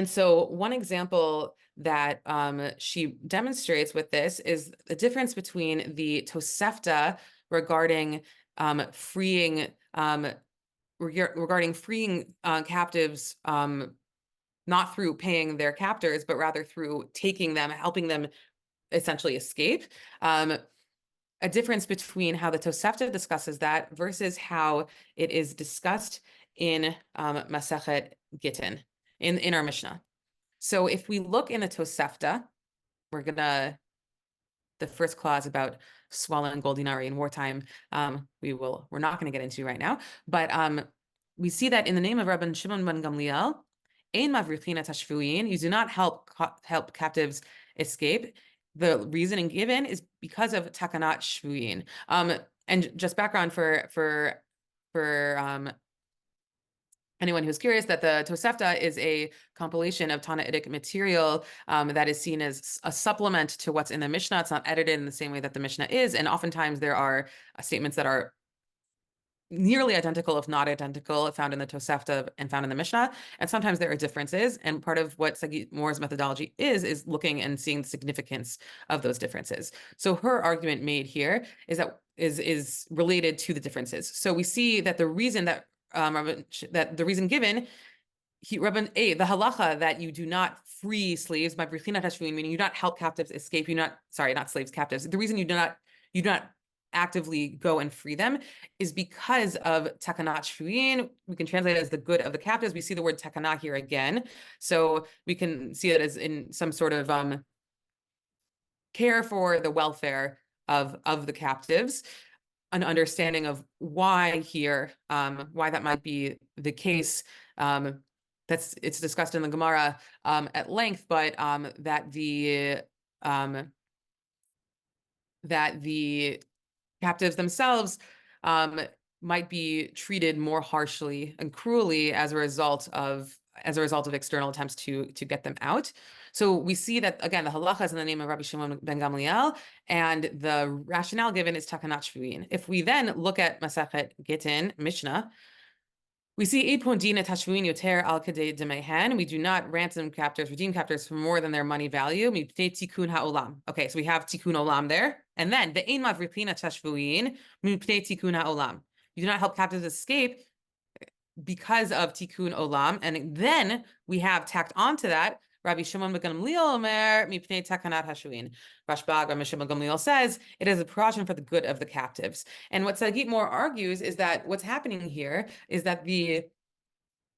so one example that she demonstrates with this is the difference between the Tosefta regarding freeing captives, not through paying their captors, but rather through taking them, helping them essentially escape. A difference between how the Tosefta discusses that versus how it is discussed in Masechet Gittin, in our Mishnah. So if we look in the Tosefta, the first clause about swallowing gold dinari in wartime, we're not going to get into right now, but we see that in the name of Rabban Shimon ben Gamliel, ein mavrichim et hashvuyin, you do not help captives escape. The reasoning given is because of takanat shvuyin. And just background for anyone who's curious, that the Tosefta is a compilation of Tannaitic material that is seen as a supplement to what's in the Mishnah. It's not edited in the same way that the Mishnah is, and oftentimes there are statements that are nearly identical, if not identical, found in the Tosefta and found in the Mishnah. And sometimes there are differences. And part of what Sagit Moore's methodology is looking and seeing the significance of those differences. So her argument made here is related to the differences. So we see that the reason that the reason given, the halacha that you do not free slaves by brichinat hashvuin, meaning you do not help captives escape, not slaves, captives. The reason you do not actively go and free them is because of takanat shvuin. We can translate it as the good of the captives. We see the word takana here again, so we can see it as in some sort of care for the welfare of the captives. An understanding of why here, why that might be the case. It's discussed in the Gemara at length, but that the captives themselves might be treated more harshly and cruelly as a result of external attempts to get them out. So we see that, again, the halacha is in the name of Rabbi Shimon ben Gamliel, and the rationale given is takanat shvuin. If we then look at Masechet Gittin, Mishnah, we see Eid pondin et hashvuin yoter al kadei demehen. We do not ransom captors, redeem captors for more than their money value. Mipnei tikkun ha'olam. Okay, so we have tikkun olam there, and then the ein mavrichin et hashvuin mipnei tikkun ha'olam. You do not help captives escape because of tikkun olam, and then we have tacked onto that Rabbi Shimon ben Gamliel omer mipnei takanat hashvuin. Rashbag, Rabbi Shimon ben Gamliel says it is a precaution for the good of the captives. And what Sagit Moore argues is that what's happening here is that the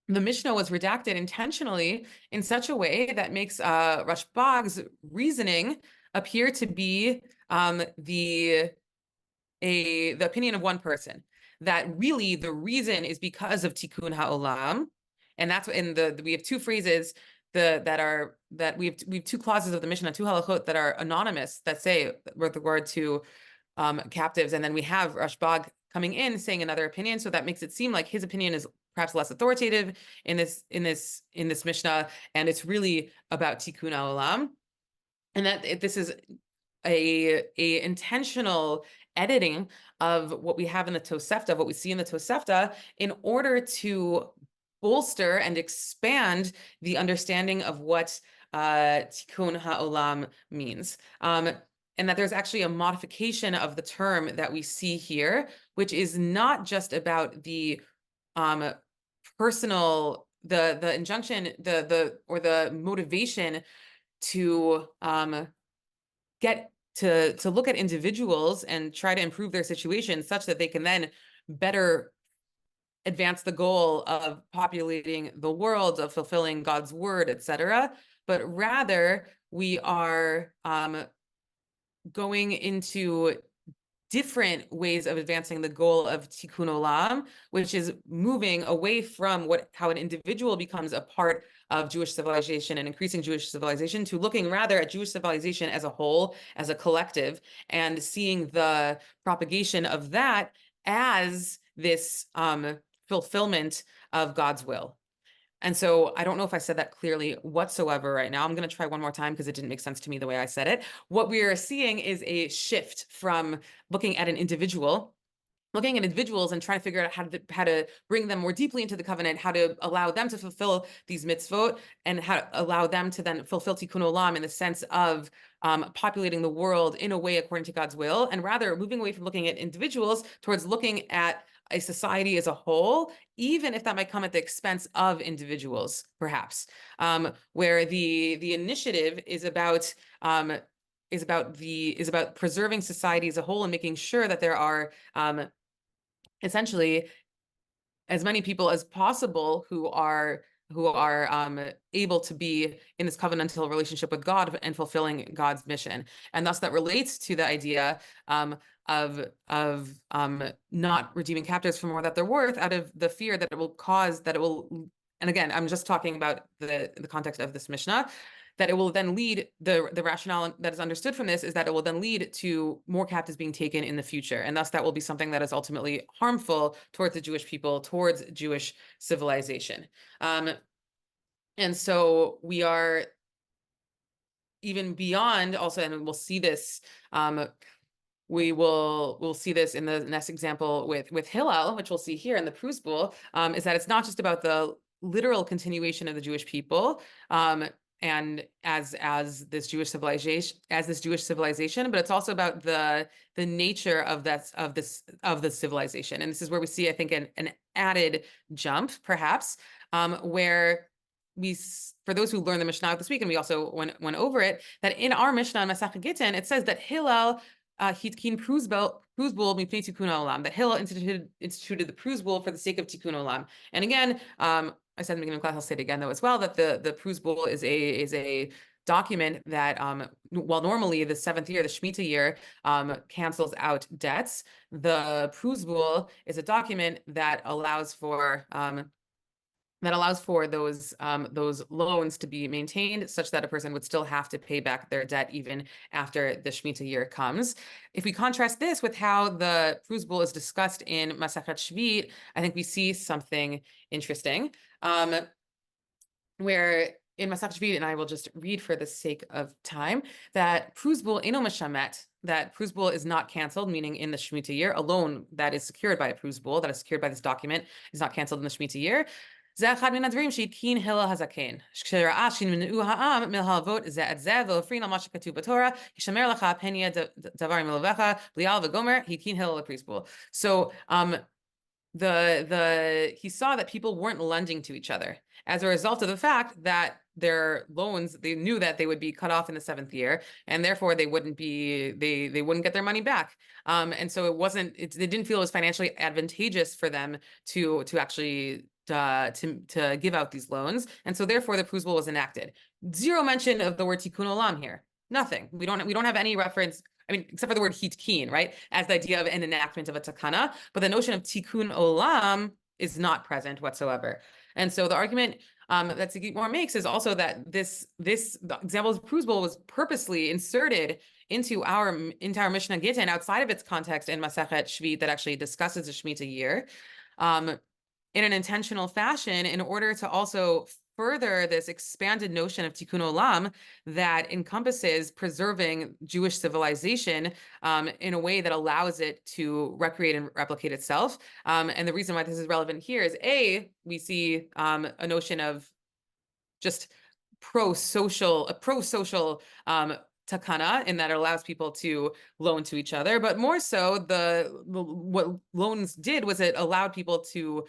Mishnah was redacted intentionally in such a way that makes Rashbag's reasoning appear to be the opinion of one person. That really the reason is because of tikkun ha'olam, and that's we have two phrases we have two clauses of the Mishnah, two halachot that are anonymous that say with regard to captives, and then we have Rashbag coming in saying another opinion. So that makes it seem like his opinion is perhaps less authoritative in this Mishnah, and it's really about tikkun ha'olam, and that this is a intentional editing of what we have in the Tosefta, what we see in the Tosefta, in order to bolster and expand the understanding of what tikkun ha'olam means. And that there's actually a modification of the term that we see here, which is not just about the personal, the injunction, or the motivation to get to look at individuals and try to improve their situation such that they can then better advance the goal of populating the world, of fulfilling God's word, etc. But rather, we are going into different ways of advancing the goal of tikkun olam, which is moving away from how an individual becomes a part of Jewish civilization and increasing Jewish civilization, to looking rather at Jewish civilization as a whole, as a collective, and seeing the propagation of that as this fulfillment of God's will. And so I don't know if I said that clearly whatsoever right now. I'm going to try one more time because it didn't make sense to me the way I said it. What we are seeing is a shift from looking at an individual, looking at individuals and trying to figure out how to bring them more deeply into the covenant, how to allow them to fulfill these mitzvot, and how to allow them to then fulfill tikkun olam in the sense of populating the world in a way according to God's will, and rather moving away from looking at individuals towards looking at a society as a whole, even if that might come at the expense of individuals, perhaps, where the initiative is about preserving society as a whole and making sure that there are essentially as many people as possible who are able to be in this covenantal relationship with God and fulfilling God's mission. And thus that relates to the idea of not redeeming captives for more that they're worth, out of the fear that it will cause, and again, I'm just talking about the context of this Mishnah, that it will then lead, the rationale that is understood from this is that it will then lead to more captives being taken in the future. And thus that will be something that is ultimately harmful towards the Jewish people, towards Jewish civilization. And so we are even beyond also, and we'll see this, we'll see this in the next example with Hillel, which we'll see here in the Prusbul, is that it's not just about the literal continuation of the Jewish people, and as this Jewish civilization, but it's also about the nature of the civilization. And this is where we see, I think, an added jump, perhaps, where for those who learned the Mishnah this week, and we also went over it, that in our Mishnah in Masechet Gittin, it says that Hillel hitkin Prusbul mipnei tikkun olam, that Hillel instituted the Prusbul for the sake of tikkun olam. And again, I said in the beginning of class, I'll say it again though as well, that the Prusbul is a document that, while normally the 7th year, the Shemitah year, cancels out debts, the Prusbul is a document that allows for those loans to be maintained such that a person would still have to pay back their debt even after the Shemitah year comes. If we contrast this with how the Prusbul is discussed in Masechet Shvit, I think we see something interesting, where in Masechet Shvit, and I will just read for the sake of time, that Prusbul eno meshamet, that Prusbul is not canceled, meaning in the Shemitah year, a loan that is secured by a Prusbul, that is secured by this document, is not canceled in the Shemitah year. זה אחד מן הדברים שהתקין הלל הזקן. כשראה שנמנעו העם מלהלוות זה את זה ולהפרין על מה שכתוב בתורה, ישמר לך פן יהיה דבר מלבך, בליעל וגומר, התקין הלל לפריסבול. So he saw that people weren't lending to each other as a result of the fact that their loans, they knew that they would be cut off in the 7th year, and therefore they wouldn't get their money back. And so they didn't feel it was financially advantageous for them to actually to give out these loans, and so therefore the Prusbul was enacted. Zero mention of the word tikkun olam here. Nothing. We don't have any reference. I mean, except for the word hitkin, right, as the idea of an enactment of a takana, but the notion of tikkun olam is not present whatsoever. And so the argument that Sigitmor makes is also that the example of Prusbul was purposely inserted into our Mishnah Gittin outside of its context in Masechet Shvit that actually discusses the Shemitah year, in an intentional fashion, in order to also further this expanded notion of tikkun olam that encompasses preserving Jewish civilization in a way that allows it to recreate and replicate itself. And the reason why this is relevant here is, we see a notion of just pro-social takana, in that it allows people to loan to each other, but more so what loans did was it allowed people to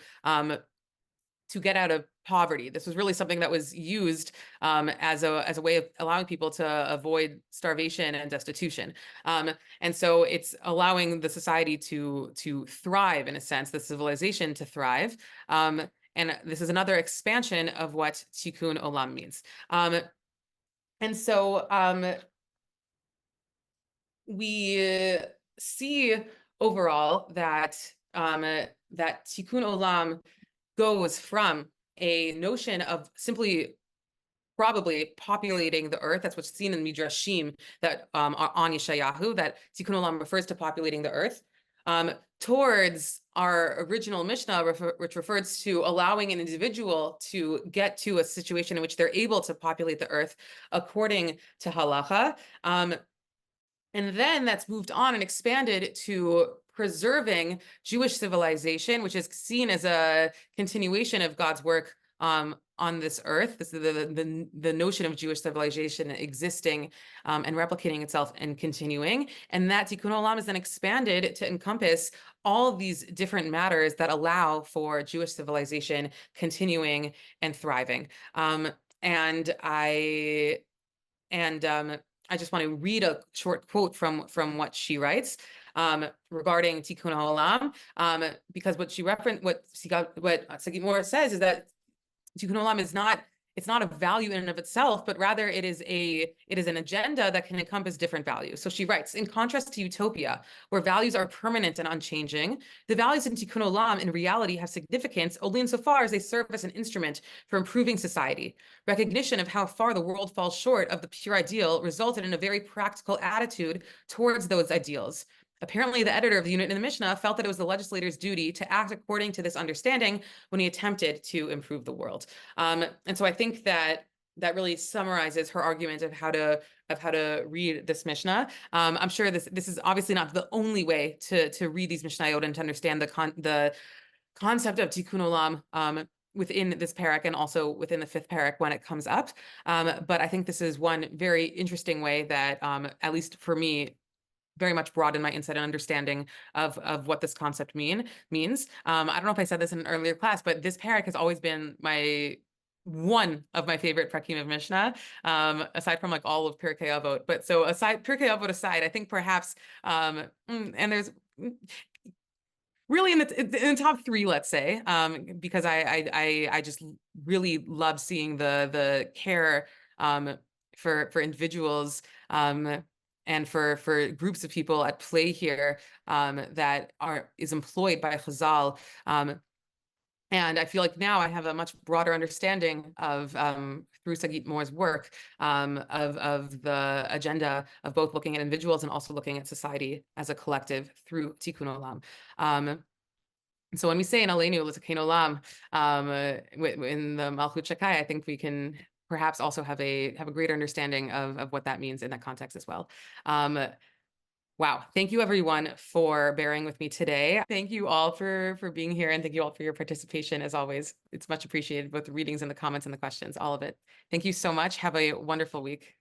get out of poverty. This was really something that was used as a way of allowing people to avoid starvation and destitution. And so it's allowing the society to thrive, in a sense, the civilization to thrive. And this is another expansion of what tikkun olam means. And so we see overall that that tikkun olam goes from a notion of simply probably populating the earth. That's what's seen in Midrashim that are on Yeshayahu, that tikkun olam refers to populating the earth, towards our original Mishnah, which refers to allowing an individual to get to a situation in which they're able to populate the earth according to halacha. And then that's moved on and expanded to preserving Jewish civilization, which is seen as a continuation of God's work on this earth. This is the notion of Jewish civilization existing and replicating itself and continuing. And that tikkun olam is then expanded to encompass all of these different matters that allow for Jewish civilization continuing and thriving. And I just want to read a short quote from what she writes regarding tikkun olam, because what she referenced, what Sagit Mora says is that tikkun olam is it's not a value in and of itself, but rather it is an agenda that can encompass different values. So she writes, in contrast to utopia, where values are permanent and unchanging, the values in tikkun olam in reality have significance only insofar as they serve as an instrument for improving society. Recognition of how far the world falls short of the pure ideal resulted in a very practical attitude towards those ideals. Apparently, the editor of the unit in the Mishnah felt that it was the legislator's duty to act according to this understanding when he attempted to improve the world. And so I think that really summarizes her argument of how to read this Mishnah. I'm sure this is obviously not the only way to read these mishnayot and to understand the concept of tikkun olam within this parak and also within the fifth parak when it comes up. But I think this is one very interesting way that, at least for me, very much broaden my insight and understanding of what this concept means. I don't know if I said this in an earlier class, but this parak has always been one of my favorite prakim of Mishnah, aside from like all of Pirkei Avot. But so Pirkei Avot aside, I think perhaps, and there's really in the top three, let's say, because I just really love seeing the care for individuals and for groups of people at play here that is employed by Chazal. And I feel like now I have a much broader understanding of, through Sagit Mora's work, of the agenda of both looking at individuals and also looking at society as a collective through tikkun olam. So when we say in Aleinu l'tikain olam in the Malchut Shakai, I think we can perhaps also have a greater understanding of what that means in that context as well. Wow. Thank you everyone for bearing with me today. Thank you all for being here, and thank you all for your participation as always. It's much appreciated, both the readings and the comments and the questions, all of it. Thank you so much. Have a wonderful week.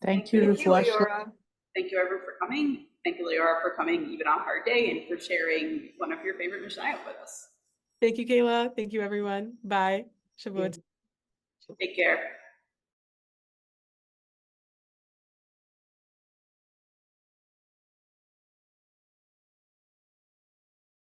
Thank you, Leora. Thank you everyone for coming. Thank you, Leora, for coming even on a hard day and for sharing one of your favorite mishnayot with us. Thank you, Kayla. Thank you, everyone. Bye. Shavut. Take care.